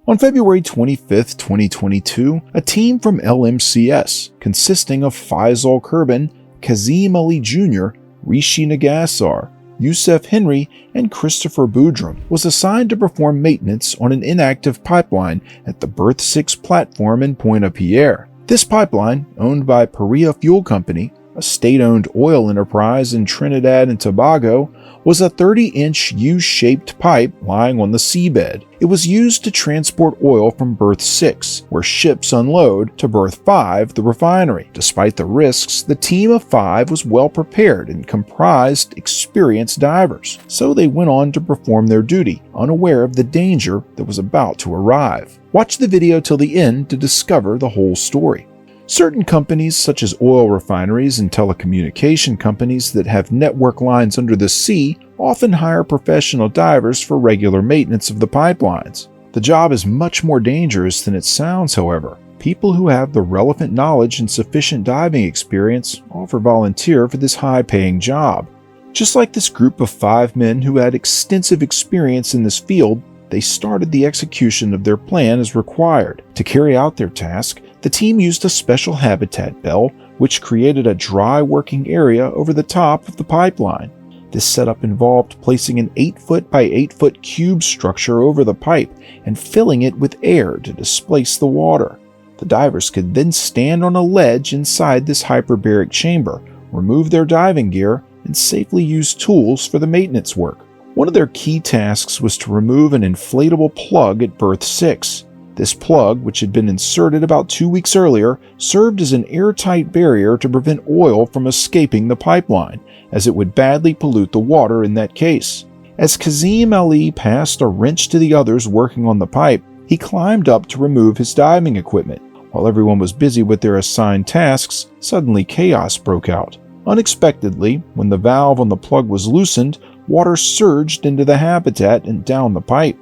On February 25, 2022, a team from LMCS, consisting of Fyzal Kurban, Kazim Ali Jr., Rishi Nagassar, Yusuf Henry, and Christopher Boodram, was assigned to perform maintenance on an inactive pipeline at the Berth 6 platform in Pointe-a-Pierre. This pipeline, owned by Paria Fuel Company, a state-owned oil enterprise in Trinidad and Tobago, was a 30-inch U-shaped pipe lying on the seabed. It was used to transport oil from Berth 6, where ships unload, to Berth 5, the refinery. Despite the risks, the team of 5 was well prepared and comprised experienced divers, so they went on to perform their duty, unaware of the danger that was about to arrive. Watch the video till the end to discover the whole story. Certain companies, such as oil refineries and telecommunication companies that have network lines under the sea, often hire professional divers for regular maintenance of the pipelines. The job is much more dangerous than it sounds, however. People who have the relevant knowledge and sufficient diving experience often volunteer for this high-paying job. Just like this group of 5 men who had extensive experience in this field, they started the execution of their plan as required. To carry out their task, the team used a special habitat bell, which created a dry working area over the top of the pipeline. This setup involved placing an 8-foot by 8-foot cube structure over the pipe and filling it with air to displace the water. The divers could then stand on a ledge inside this hyperbaric chamber, remove their diving gear, and safely use tools for the maintenance work. One of their key tasks was to remove an inflatable plug at Berth 6. This plug, which had been inserted about 2 weeks earlier, served as an airtight barrier to prevent oil from escaping the pipeline, as it would badly pollute the water in that case. As Kazim Ali passed a wrench to the others working on the pipe, he climbed up to remove his diving equipment. While everyone was busy with their assigned tasks, suddenly chaos broke out. Unexpectedly, when the valve on the plug was loosened, water surged into the habitat and down the pipe.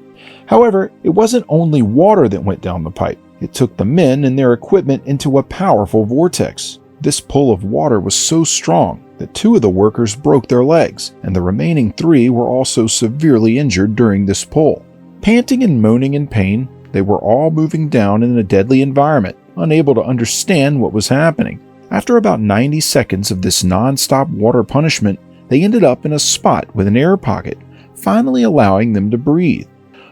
However, it wasn't only water that went down the pipe. It took the men and their equipment into a powerful vortex. This pull of water was so strong that 2 of the workers broke their legs, and the remaining 3 were also severely injured during this pull. Panting and moaning in pain, they were all moving down in a deadly environment, unable to understand what was happening. After about 90 seconds of this non-stop water punishment, they ended up in a spot with an air pocket, finally allowing them to breathe.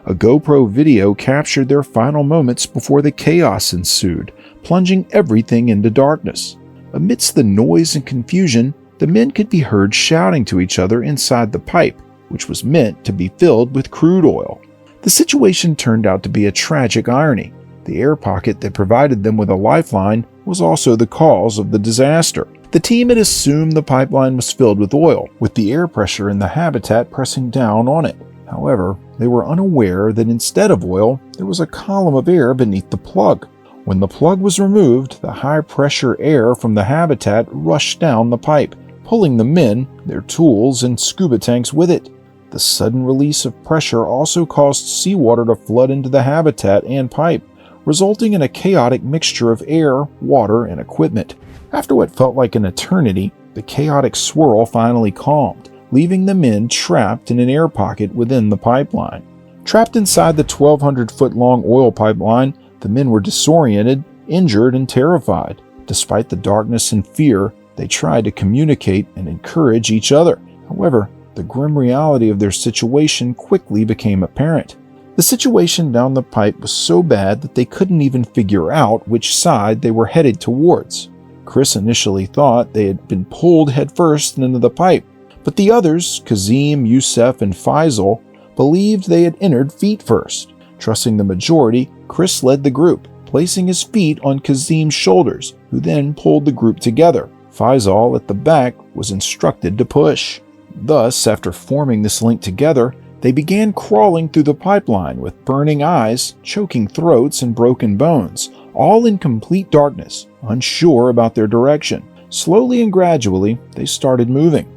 A GoPro video captured their final moments before the chaos ensued, plunging everything into darkness. Amidst the noise and confusion, the men could be heard shouting to each other inside the pipe, which was meant to be filled with crude oil. The situation turned out to be a tragic irony. The air pocket that provided them with a lifeline was also the cause of the disaster. The team had assumed the pipeline was filled with oil, with the air pressure in the habitat pressing down on it. However, they were unaware that instead of oil, there was a column of air beneath the plug. When the plug was removed, the high-pressure air from the habitat rushed down the pipe, pulling the men, their tools, and scuba tanks with it. The sudden release of pressure also caused seawater to flood into the habitat and pipe, resulting in a chaotic mixture of air, water, and equipment. After what felt like an eternity, the chaotic swirl finally calmed, leaving the men trapped in an air pocket within the pipeline. Trapped inside the 1,200-foot-long oil pipeline, the men were disoriented, injured, and terrified. Despite the darkness and fear, they tried to communicate and encourage each other. However, the grim reality of their situation quickly became apparent. The situation down the pipe was so bad that they couldn't even figure out which side they were headed towards. Chris initially thought they had been pulled headfirst into the pipe, but the others, Kazim, Yusuf, and Fyzal, believed they had entered feet first. Trusting the majority, Chris led the group, placing his feet on Kazim's shoulders, who then pulled the group together. Fyzal, at the back, was instructed to push. Thus, after forming this link together, they began crawling through the pipeline with burning eyes, choking throats, and broken bones, all in complete darkness, unsure about their direction. Slowly and gradually, they started moving.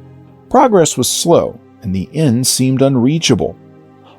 Progress was slow, and the end seemed unreachable.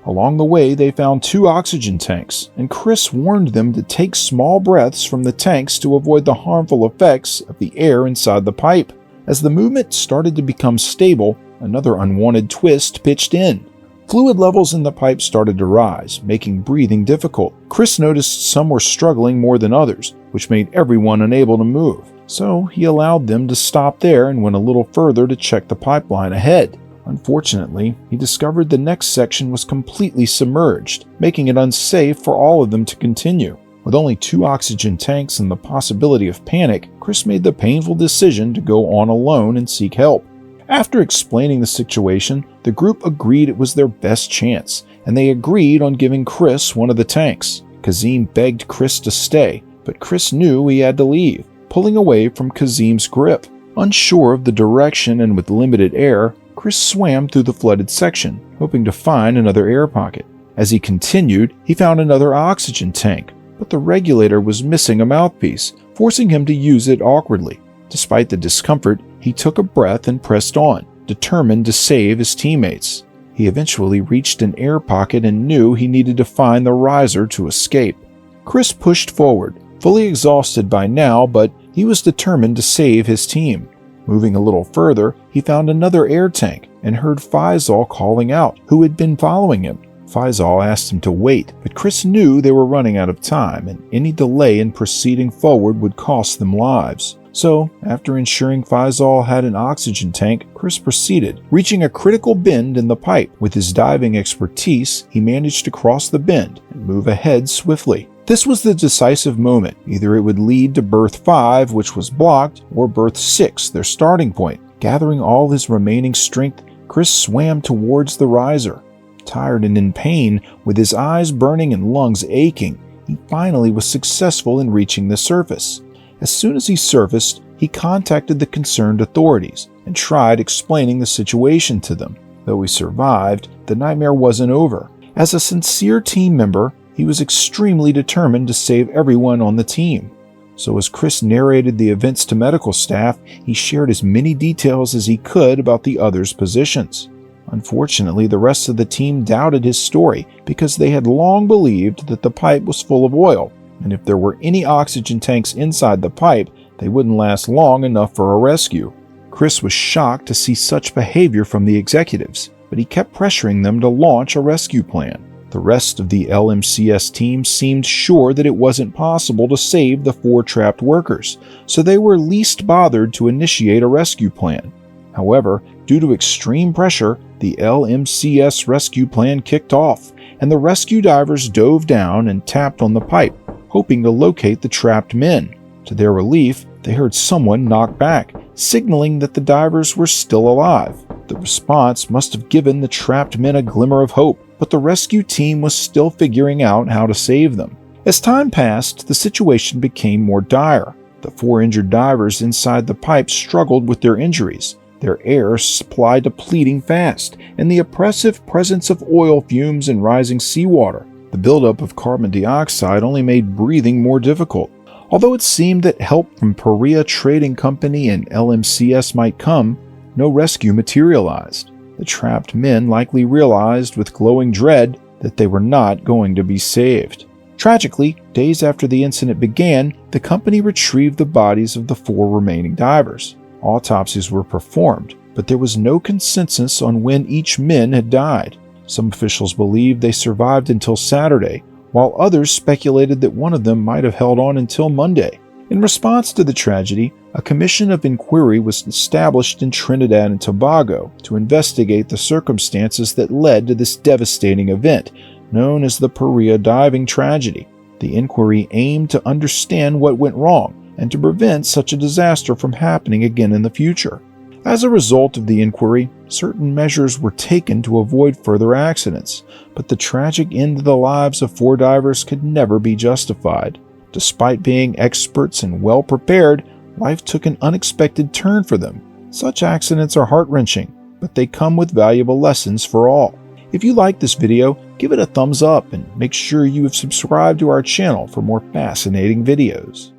Along the way, they found 2 oxygen tanks, and Chris warned them to take small breaths from the tanks to avoid the harmful effects of the air inside the pipe. As the movement started to become stable, another unwanted twist pitched in. Fluid levels in the pipe started to rise, making breathing difficult. Chris noticed some were struggling more than others, which made everyone unable to move. So he allowed them to stop there and went a little further to check the pipeline ahead. Unfortunately, he discovered the next section was completely submerged, making it unsafe for all of them to continue. With only 2 oxygen tanks and the possibility of panic, Chris made the painful decision to go on alone and seek help. After explaining the situation, the group agreed it was their best chance, and they agreed on giving Chris one of the tanks. Kazim begged Chris to stay, but Chris knew he had to leave, pulling away from Kazim's grip. Unsure of the direction and with limited air, Chris swam through the flooded section, hoping to find another air pocket. As he continued, he found another oxygen tank, but the regulator was missing a mouthpiece, forcing him to use it awkwardly. Despite the discomfort, he took a breath and pressed on, determined to save his teammates. He eventually reached an air pocket and knew he needed to find the riser to escape. Chris pushed forward, fully exhausted by now, but he was determined to save his team. Moving a little further, he found another air tank and heard Fyzal calling out, who had been following him. Fyzal asked him to wait, but Chris knew they were running out of time, and any delay in proceeding forward would cost them lives. So, after ensuring Fyzal had an oxygen tank, Chris proceeded, reaching a critical bend in the pipe. With his diving expertise, he managed to cross the bend and move ahead swiftly. This was the decisive moment. Either it would lead to Berth 5, which was blocked, or Berth 6, their starting point. Gathering all his remaining strength, Chris swam towards the riser. Tired and in pain, with his eyes burning and lungs aching, he finally was successful in reaching the surface. As soon as he surfaced, he contacted the concerned authorities and tried explaining the situation to them. Though he survived, the nightmare wasn't over. As a sincere team member, he was extremely determined to save everyone on the team. So as Chris narrated the events to medical staff, he shared as many details as he could about the others' positions. Unfortunately, the rest of the team doubted his story because they had long believed that the pipe was full of oil, and if there were any oxygen tanks inside the pipe, they wouldn't last long enough for a rescue. Chris was shocked to see such behavior from the executives, but he kept pressuring them to launch a rescue plan. The rest of the LMCS team seemed sure that it wasn't possible to save the 4 trapped workers, so they were least bothered to initiate a rescue plan. However, due to extreme pressure, the LMCS rescue plan kicked off, and the rescue divers dove down and tapped on the pipe, hoping to locate the trapped men. To their relief, they heard someone knock back, signaling that the divers were still alive. The response must have given the trapped men a glimmer of hope, but the rescue team was still figuring out how to save them. As time passed, the situation became more dire. The 4 injured divers inside the pipe struggled with their injuries, their air supply depleting fast, and the oppressive presence of oil fumes and rising seawater. The buildup of carbon dioxide only made breathing more difficult. Although it seemed that help from Paria Trading Company and LMCS might come, no rescue materialized. The trapped men likely realized with glowing dread that they were not going to be saved. Tragically, days after the incident began, the company retrieved the bodies of the 4 remaining divers. Autopsies were performed, but there was no consensus on when each man had died. Some officials believed they survived until Saturday, while others speculated that one of them might have held on until Monday. In response to the tragedy, a commission of inquiry was established in Trinidad and Tobago to investigate the circumstances that led to this devastating event, known as the Paria diving tragedy. The inquiry aimed to understand what went wrong and to prevent such a disaster from happening again in the future. As a result of the inquiry, certain measures were taken to avoid further accidents, but the tragic end of the lives of 4 divers could never be justified. Despite being experts and well prepared, life took an unexpected turn for them. Such accidents are heart-wrenching, but they come with valuable lessons for all. If you like this video, give it a thumbs up and make sure you have subscribed to our channel for more fascinating videos.